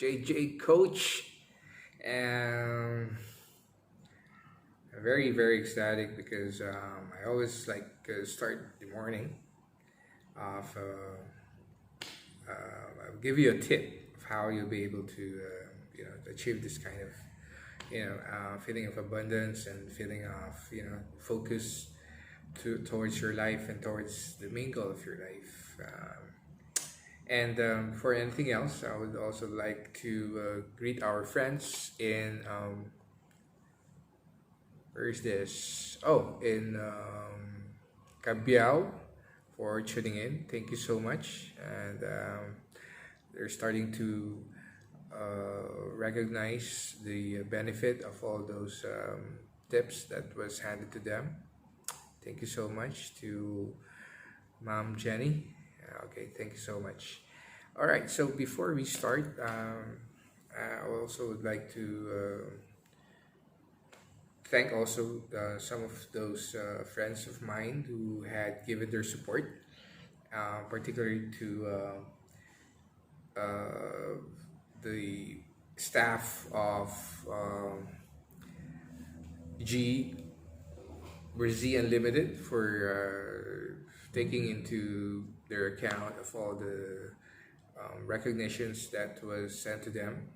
JJ Coach, and I'm very ecstatic because I always like start the morning of. I'll give you a tip of how you'll be able to achieve this kind of feeling of abundance and feeling of focus towards your life and towards the main goal of your life. And for anything else, I would also like to greet our friends in where is this? Oh, in Cabiao for tuning in. Thank you so much. And they're starting to recognize the benefit of all those tips that was handed to them. Thank you so much to Mom Jenny. Okay, thank you so much. All right, so before we start, I also would like to thank also some of those friends of mine who had given their support, particularly to the staff of G Brzee Unlimited for taking into their account of all the recognitions that was sent to them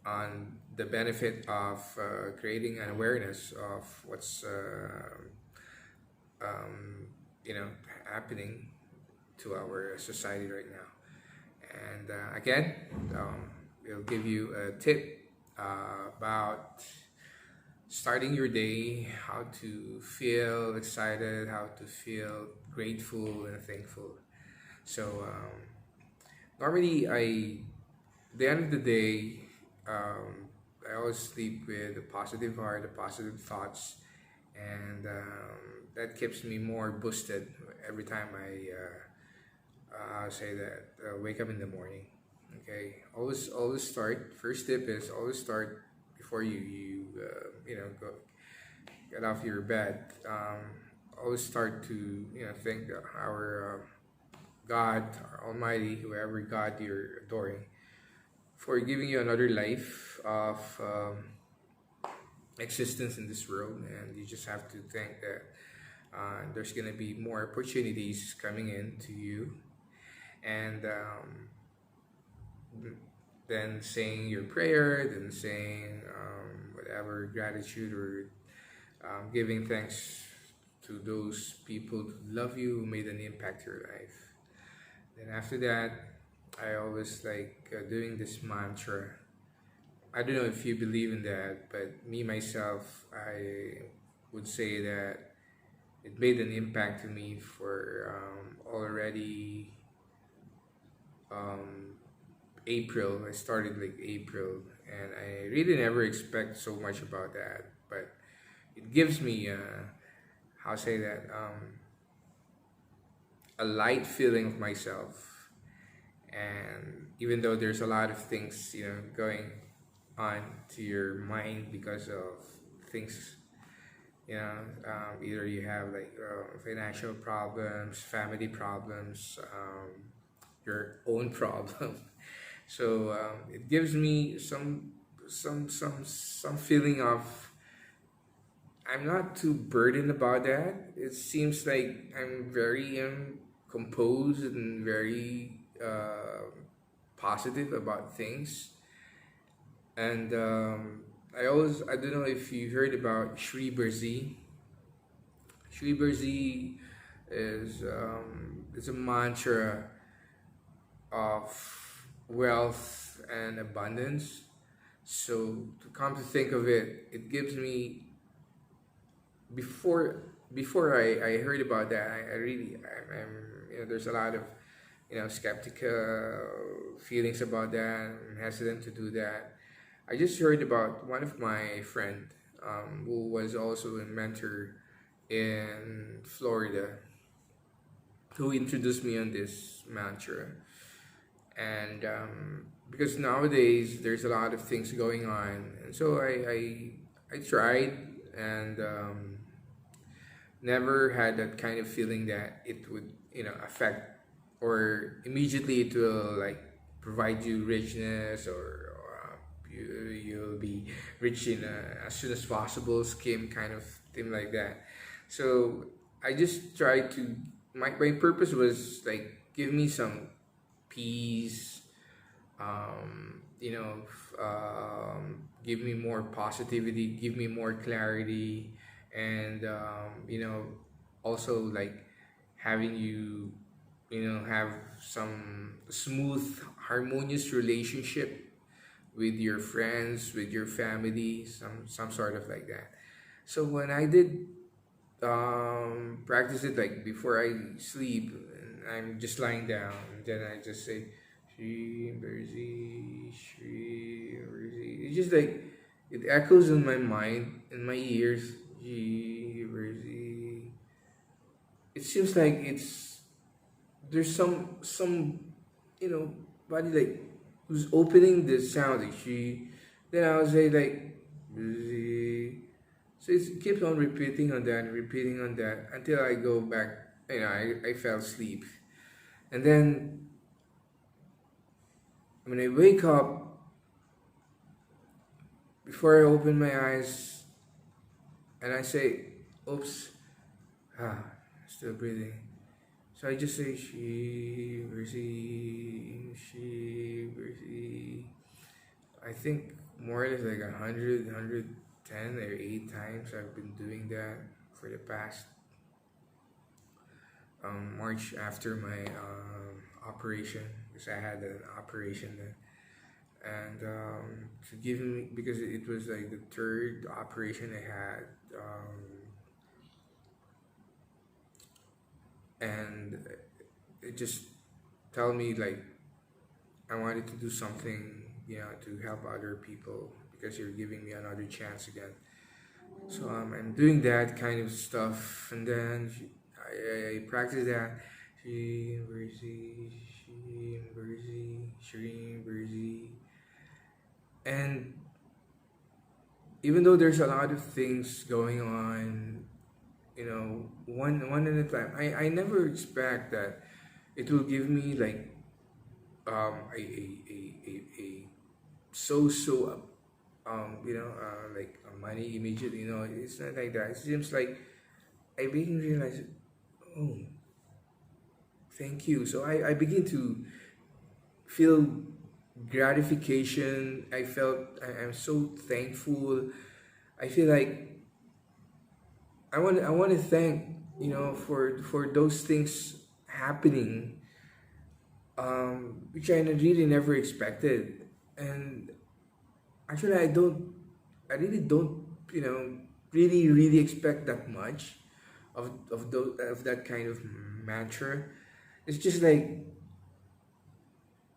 on the benefit of creating an awareness of what's happening to our society right now. And again, we'll give you a tip about starting your day, how to feel excited, how to feel grateful and thankful. So normally, at the end of the day, I always sleep with a positive heart, a positive thoughts, and that keeps me more boosted every time I say that wake up in the morning. Okay, always start. First tip is always start before you go get off your bed. Always start to thank our God, our Almighty, whoever God you're adoring, for giving you another life of existence in this world. And you just have to think that there's gonna be more opportunities coming in to you, and then saying your prayer, then saying whatever gratitude or giving thanks to those people who love you, who made an impact to your life. Then after that, I always like doing this mantra. I don't know if you believe in that, but me myself, I would say that it made an impact to me for already April. I started like April, and I really never expect so much about that, but it gives me how say that a light feeling of myself. And even though there's a lot of things going on to your mind because of things, either you have like financial problems, family problems, your own problem. So it gives me some feeling of I'm not too burdened about that. It seems like I'm very composed and very positive about things. And I don't know if you heard about Shree Brzee. Shree Brzee is a mantra of wealth and abundance. So to come to think of it, it gives me before I heard about that, I'm there's a lot of skeptical feelings about that. I'm hesitant to do that. I just heard about one of my friend who was also a mentor in Florida, who introduced me on this mantra. And because nowadays there's a lot of things going on, and so I tried, and never had that kind of feeling that it would affect, or immediately it will like provide you richness, or you'll be rich in as soon as possible scheme, kind of thing like that. So I just tried to, my purpose was like, give me some peace, give me more positivity, give me more clarity, and also like having you, have some smooth, harmonious relationship with your friends, with your family, some sort of like that. So when I did practice it, like before I sleep, and I'm just lying down, and then I just say Shree Brzee, Shree Brzee. It's just like it echoes in my mind, in my ears. Shree Brzee. It seems like there's some body like who's opening the sound like she. Then I would say like Brzee. So it keeps on repeating on that, repeating on that until I go back. I fell asleep, and then when I wake up, before I open my eyes, and I say, "Oops, still breathing." So I just say, "She Brzee, she Brzee." I think more or less like 110 or 8 times I've been doing that for the past March, after my operation, because I had an operation then. And to give me, because it was like the third operation I had, and it just tell me like I wanted to do something, to help other people, because you're giving me another chance again. So I'm doing that kind of stuff, and then I practice that. Shree Brzee, Shree Brzee, Shree Brzee. And even though there's a lot of things going on, one at a time, I never expect that it will give me like a so like a money immediately. It's not like that. It seems like I begin to realize, oh, thank you. So I begin to feel gratification. I'm so thankful. I feel like I want to thank, for those things happening, which I really never expected. And actually, I really don't, really expect that much of that kind of mantra. It's just like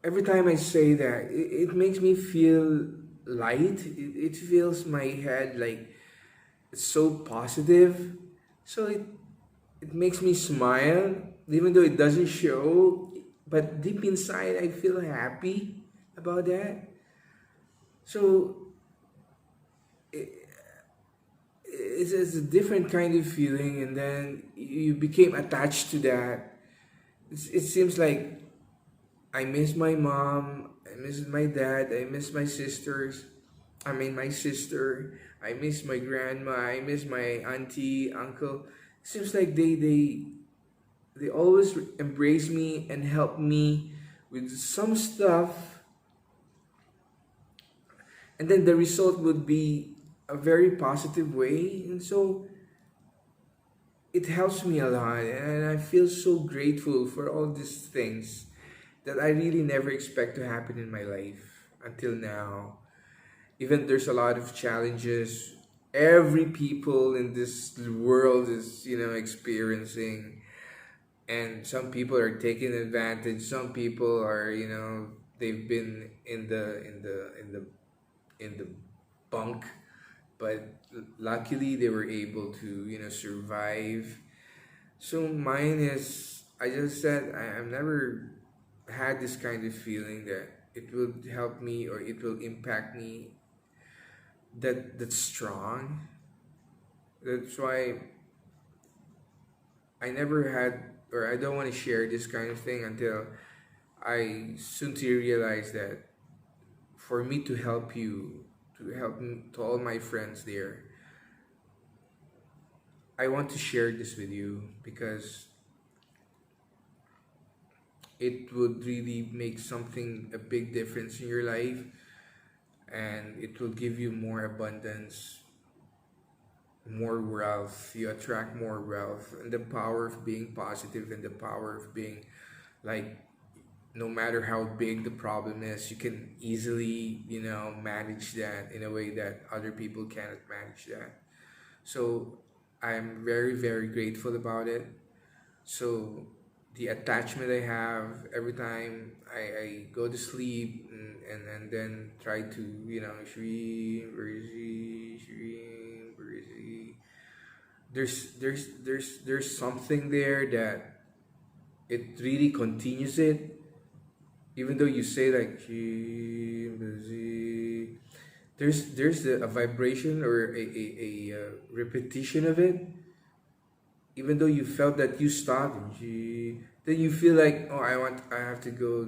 every time I say that, it makes me feel light. It feels my head like it's so positive. So it makes me smile, even though it doesn't show. But deep inside, I feel happy about that. So it's a different kind of feeling, and then you became attached to that. It seems like I miss my mom, I miss my dad, I miss my sisters. I mean, my sister. I miss my grandma. I miss my auntie, uncle. It seems like they always embrace me and help me with some stuff, and then the result would be a very positive way. And so it helps me a lot, and I feel so grateful for all these things that I really never expect to happen in my life until now. Even there's a lot of challenges every people in this world is, experiencing, and some people are taking advantage. Some people are, they've been in the bunk, but luckily they were able to, survive. So mine is, I just said, I've never had this kind of feeling that it will help me or it will impact me that's strong. That's why I never had, or I don't want to share this kind of thing until I soon to realize that for me to help you, to all my friends there, I want to share this with you because it would really make something a big difference in your life, and it will give you more abundance, more wealth. You attract more wealth, and the power of being positive, and the power of being like, no matter how big the problem is, you can easily, manage that in a way that other people cannot manage that. So I'm very, very grateful about it. So the attachment I have every time I go to sleep, and then try to, Shree Brzee, Shree Brzee. There's something there that it really continues it, even though you say like Shree Brzee. There's a vibration or a repetition of it, even though you felt that you stopped, then you feel like, oh, I have to go,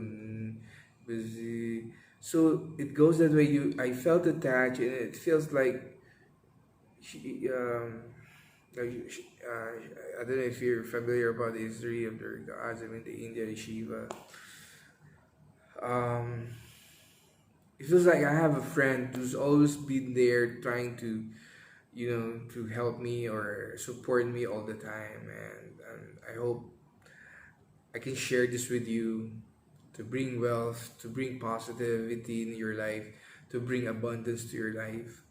busy. So it goes that way. I felt attached, and it feels like I don't know if you're familiar about the history of the gods. I mean, the India, the Shiva. Um, it feels like I have a friend who's always been there, trying to, to help me or support me all the time. And I hope I can share this with you, to bring wealth, to bring positivity in your life, to bring abundance to your life.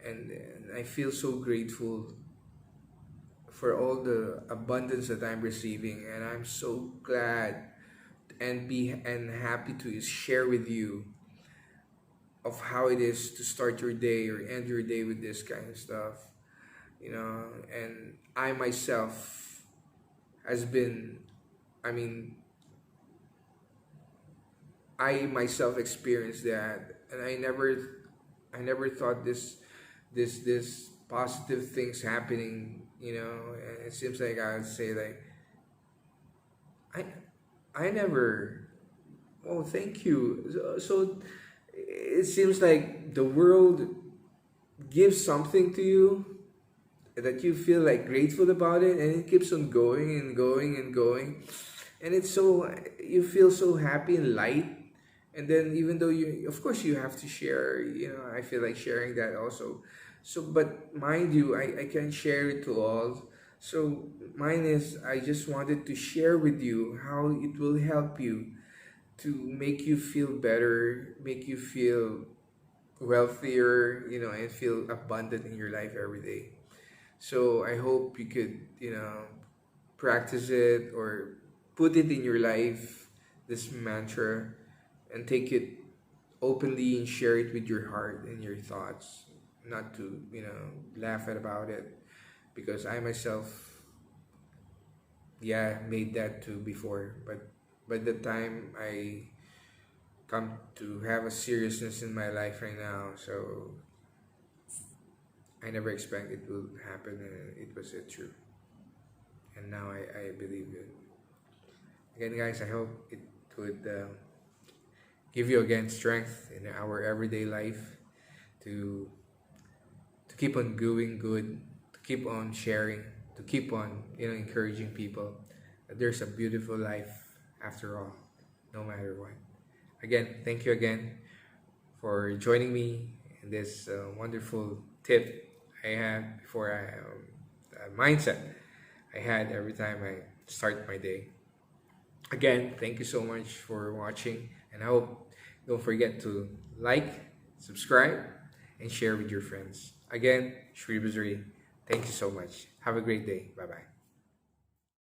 And I feel so grateful for all the abundance that I'm receiving, and I'm so glad and happy to share with you of how it is to start your day or end your day with this kind of stuff. And I myself has been, I mean, I myself experienced that, and I never thought this positive things happening. And it seems like I would say like, I never. Oh, thank you. So it seems like the world gives something to you that you feel like grateful about it, and it keeps on going and going and going, and it's so, you feel so happy and light. And then, even though you, of course, you have to share, I feel like sharing that also. So, but mind you, I can share it to all. So mine is, I just wanted to share with you how it will help you to make you feel better, make you feel wealthier, and feel abundant in your life every day. So I hope you could, practice it or put it in your life, this mantra, and take it openly and share it with your heart and your thoughts, not to, laugh at about it, because I myself, yeah, made that too before, but by the time I come to have a seriousness in my life right now, so I never expected it would happen, and it was true. And now I believe it. Again, guys, I hope it would give you again strength in our everyday life to keep on doing good, to keep on sharing, to keep on, encouraging people that there's a beautiful life after all, no matter what. Again, thank you again for joining me in this wonderful tip I had before mindset I had every time I start my day. Again, thank you so much for watching, and I hope don't forget to like, subscribe, and share with your friends. Again, Shree Brzee, thank you so much. Have a great day. Bye bye.